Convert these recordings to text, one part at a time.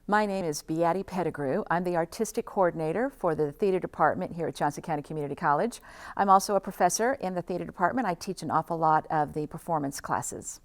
My name is Beatty Pettigrew. I'm the artistic coordinator for the theater department here at Johnson County Community College. I'm also a professor in the theater department. I teach an awful lot of the performance classes.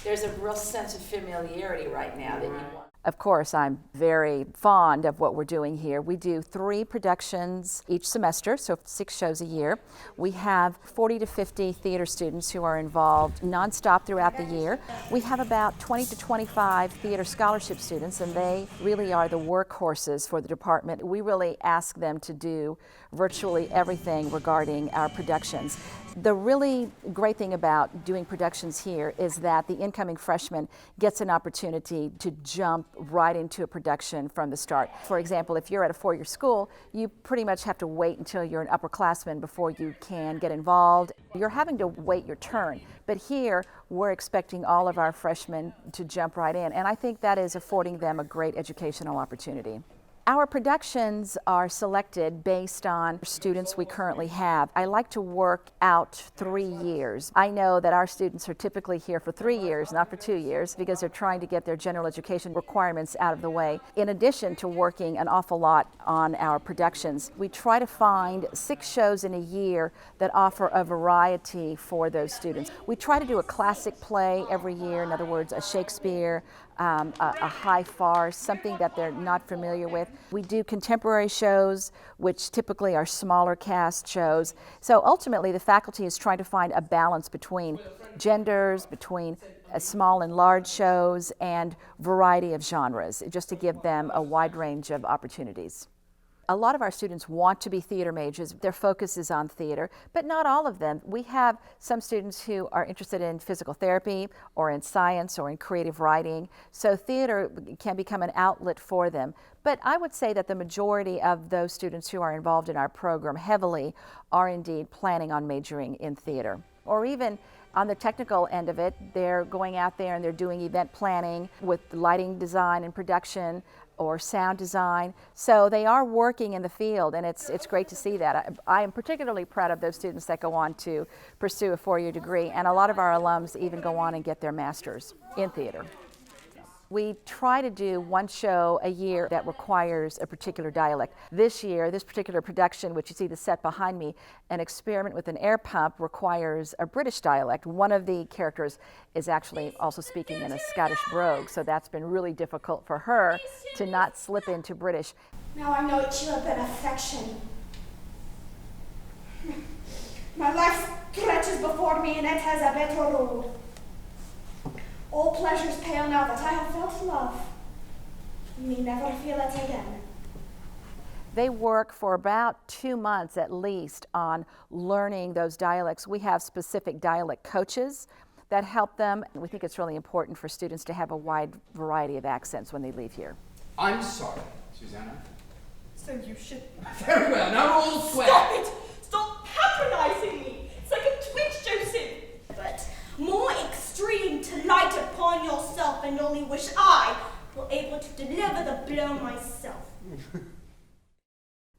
There's a real sense of familiarity right now that you want. Of course, I'm very fond of what we're doing here. We do 3 productions each semester, so 6 shows a year. We have 40 to 50 theater students who are involved nonstop throughout the year. We have about 20 to 25 theater scholarship students, and they really are the workhorses for the department. We really ask them to do virtually everything regarding our productions. The really great thing about doing productions here is that the incoming freshman gets an opportunity to jump right into a production from the start. For example, if you're at a 4-year school, you pretty much have to wait until you're an upperclassman before you can get involved. You're having to wait your turn. But here, we're expecting all of our freshmen to jump right in, and I think that is affording them a great educational opportunity. Our productions are selected based on students we currently have. I like to work out 3 years. I know that our students are typically here for 3 years, not for 2 years, because they're trying to get their general education requirements out of the way. In addition to working an awful lot on our productions, we try to find 6 shows in a year that offer a variety for those students. We try to do a classic play every year, in other words, a Shakespeare, a high farce, something that they're not familiar with. We do contemporary shows, which typically are smaller cast shows. So ultimately, the faculty is trying to find a balance between genders, between small and large shows, and variety of genres, just to give them a wide range of opportunities. A lot of our students want to be theater majors. Their focus is on theater, but not all of them. We have some students who are interested in physical therapy or in science or in creative writing, so theater can become an outlet for them. But I would say that the majority of those students who are involved in our program heavily are indeed planning on majoring in theater. Or even on the technical end of it, they're going out there and they're doing event planning with lighting design and production, or sound design. So they are working in the field, and it's great to see that. I am particularly proud of those students that go on to pursue a 4-year degree, and a lot of our alums even go on and get their master's in theater. We try to do 1 show a year that requires a particular dialect. This year, this particular production, which you see the set behind me, An Experiment with an Air Pump, requires a British dialect. One of the characters is actually also speaking in a Scottish brogue, so that's been really difficult for her to not slip into British. Now I know it you have been affection. My life stretches before me, and it has a bitter road. All pleasures pale now that I have felt love. You may never feel it again. They work for about 2 months at least on learning those dialects. We have specific dialect coaches that help them. We think it's really important for students to have a wide variety of accents when they leave here. I'm sorry, Susanna. So you should... Very well, now we're all square. Stop it! Stop patronizing me! It's like a twitch, Joseph! But more extreme to light upon yourself, and only wish I were able to deliver the blow myself.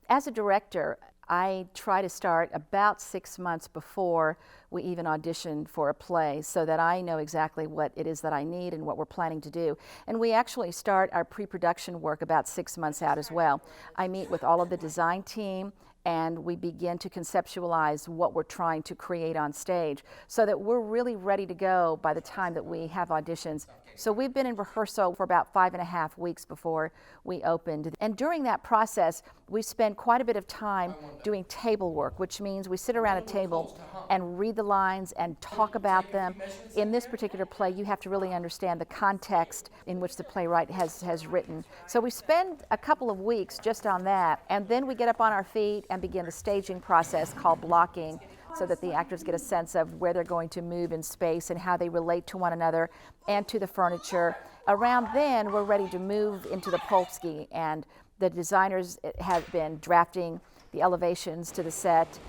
As a director, I try to start about 6 months before we even audition for a play, so that I know exactly what it is that I need and what we're planning to do. And we actually start our pre-production work about 6 months out as well. I meet with all of the design team, and we begin to conceptualize what we're trying to create on stage, so that we're really ready to go by the time that we have auditions. So we've been in rehearsal for about 5.5 weeks before we opened. And during that process, we spend quite a bit of time doing table work, which means we sit around a table and read the lines and talk about them. In this particular play, you have to really understand the context in which the playwright has written. So we spend a couple of weeks just on that, and then we get up on our feet and begin the staging process called blocking, so that the actors get a sense of where they're going to move in space and how they relate to one another and to the furniture. Around then, we're ready to move into the Polsky, and the designers have been drafting the elevations to the set.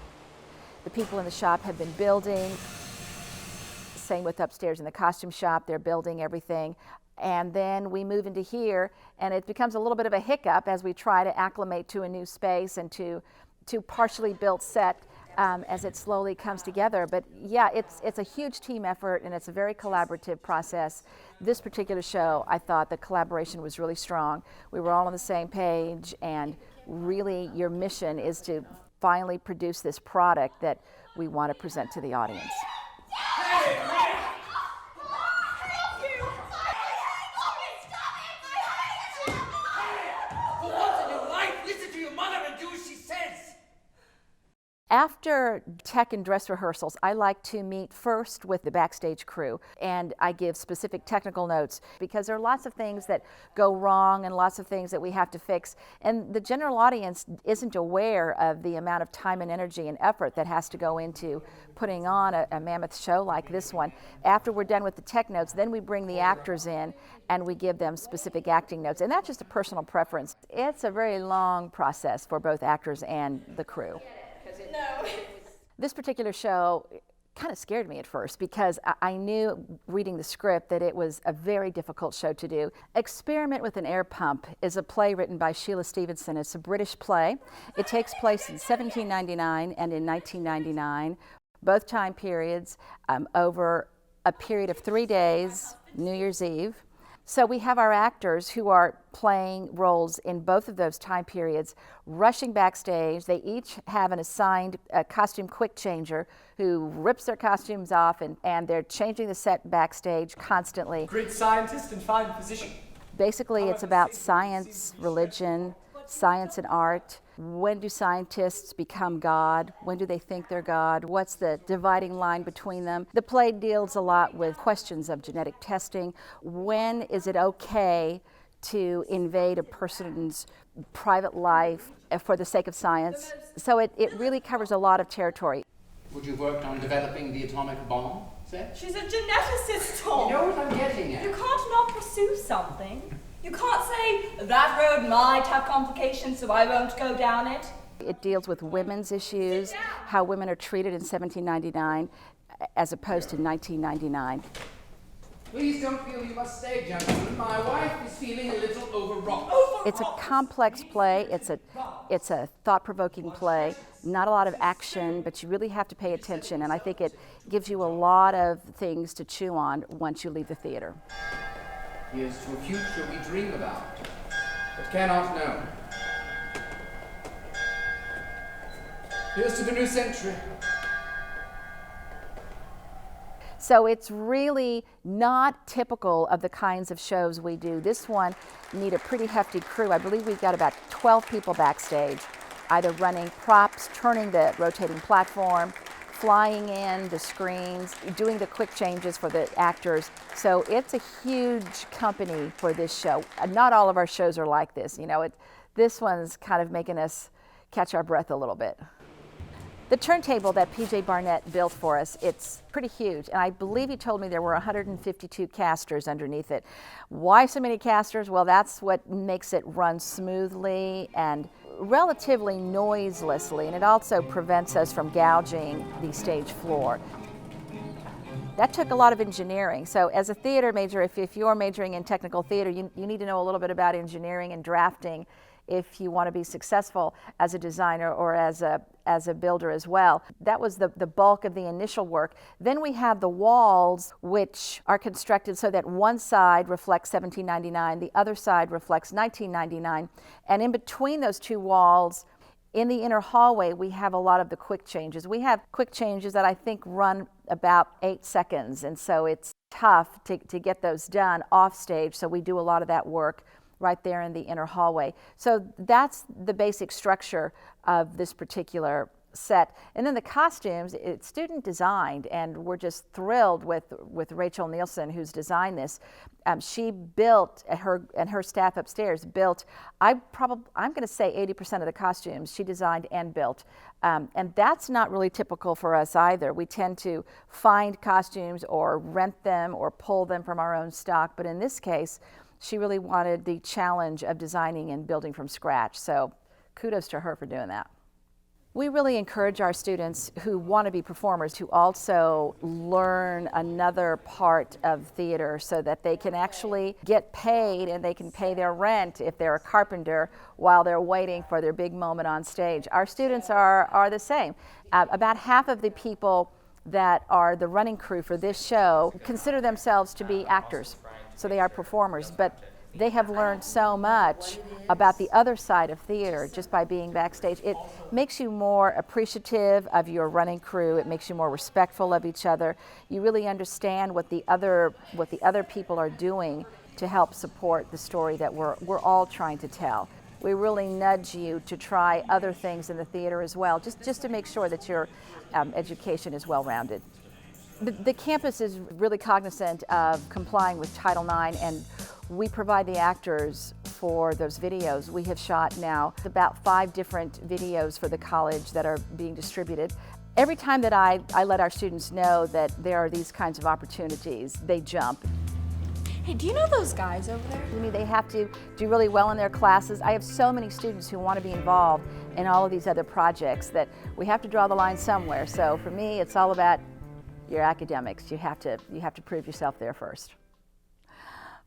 The people in the shop have been building. Same with upstairs in the costume shop, they're building everything. And then we move into here, and it becomes a little bit of a hiccup as we try to acclimate to a new space and to partially built set. as it slowly comes together. But yeah, it's a huge team effort and it's a very collaborative process. This particular show, I thought the collaboration was really strong. We were all on the same page, and really your mission is to finally produce this product that we want to present to the audience. After tech and dress rehearsals, I like to meet first with the backstage crew, and I give specific technical notes because there are lots of things that go wrong and lots of things that we have to fix, and the general audience isn't aware of the amount of time and energy and effort that has to go into putting on a mammoth show like this one. After we're done with the tech notes, then we bring the actors in and we give them specific acting notes, and that's just a personal preference. It's a very long process for both actors and the crew. No. This particular show kind of scared me at first because I knew reading the script that it was a very difficult show to do. Experiment with an Air Pump is a play written by Sheila Stevenson. It's a British play. It takes place in 1799 and in 1999, both time periods, over a period of 3 days, New Year's Eve. So we have our actors who are playing roles in both of those time periods, rushing backstage. They each have an assigned costume quick changer who rips their costumes off, and they're changing the set backstage constantly. Great scientist and fine physician. Basically, it's about science, religion, science and art. When do scientists become God? When do they think they're God? What's the dividing line between them? The play deals a lot with questions of genetic testing. When is it okay to invade a person's private life for the sake of science? So it really covers a lot of territory. Would you have worked on developing the atomic bomb, say? She's a geneticist, Tom. You know what I'm getting at? You can't not pursue something. You can't say, that road might have complications, so I won't go down it. It deals with women's issues, how women are treated in 1799 as opposed to 1999. Please don't feel you must stay, gentlemen. My wife is feeling a little overwrought. It's a complex play. It's a thought-provoking play. Not a lot of action, but you really have to pay attention, and I think it gives you a lot of things to chew on once you leave the theater. Here's to a future we dream about, but cannot know. Here's to the new century. So it's really not typical of the kinds of shows we do. This one need a pretty hefty crew. I believe we've got about 12 people backstage, either running props, turning the rotating platform, flying in the screens, doing the quick changes for the actors. So it's a huge company for this show. Not all of our shows are like this. You know, this one's kind of making us catch our breath a little bit. The turntable that PJ Barnett built for us, it's pretty huge, and I believe he told me there were 152 casters underneath it. Why so many casters? Well, that's what makes it run smoothly and relatively noiselessly, and it also prevents us from gouging the stage floor. That took a lot of engineering. So as a theater major, if you're majoring in technical theater, you need to know a little bit about engineering and drafting if you want to be successful as a designer or as a builder as well. That was the bulk of the initial work. Then we have the walls, which are constructed so that one side reflects 1799, the other side reflects 1999, and in between those two walls, in the inner hallway, we have a lot of the quick changes. We have quick changes that I think run about 8 seconds, and so it's tough to get those done off stage, so we do a lot of that work right there in the inner hallway. So that's the basic structure of this particular set. And then the costumes, it's student designed, and we're just thrilled with Rachel Nielsen, who's designed this. She built, and her staff upstairs built, I'm going to say 80% of the costumes she designed and built. And that's not really typical for us either. We tend to find costumes or rent them or pull them from our own stock. But in this case, she really wanted the challenge of designing and building from scratch. So kudos to her for doing that. We really encourage our students who want to be performers to also learn another part of theater so that they can actually get paid and they can pay their rent if they're a carpenter while they're waiting for their big moment on stage. Our students are the same. About half of the people that are the running crew for this show consider themselves to be actors, so they are performers, but they have learned so much about the other side of theater just by being backstage. It makes you more appreciative of your running crew. It makes you more respectful of each other. You really understand what the other people are doing to help support the story that we're all trying to tell. We really nudge you to try other things in the theater as well, just to make sure that your education is well-rounded. The campus is really cognizant of complying with Title IX, and we provide the actors for those videos. We have shot now about 5 different videos for the college that are being distributed. Every time that I let our students know that there are these kinds of opportunities, they jump. Hey, do you know those guys over there? I mean, they have to do really well in their classes. I have so many students who want to be involved in all of these other projects that we have to draw the line somewhere. So for me, it's all about your academics. You have to prove yourself there first.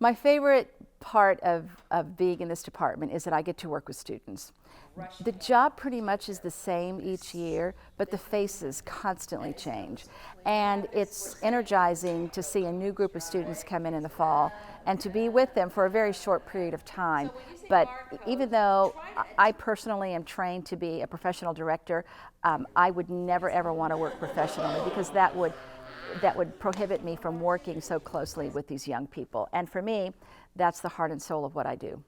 My favorite part of being in this department is that I get to work with students. The job pretty much is the same each year, but the faces constantly change. And it's energizing to see a new group of students come in the fall and to be with them for a very short period of time. But even though I personally am trained to be a professional director, I would never ever want to work professionally because that would prohibit me from working so closely with these young people. And for me, that's the heart and soul of what I do.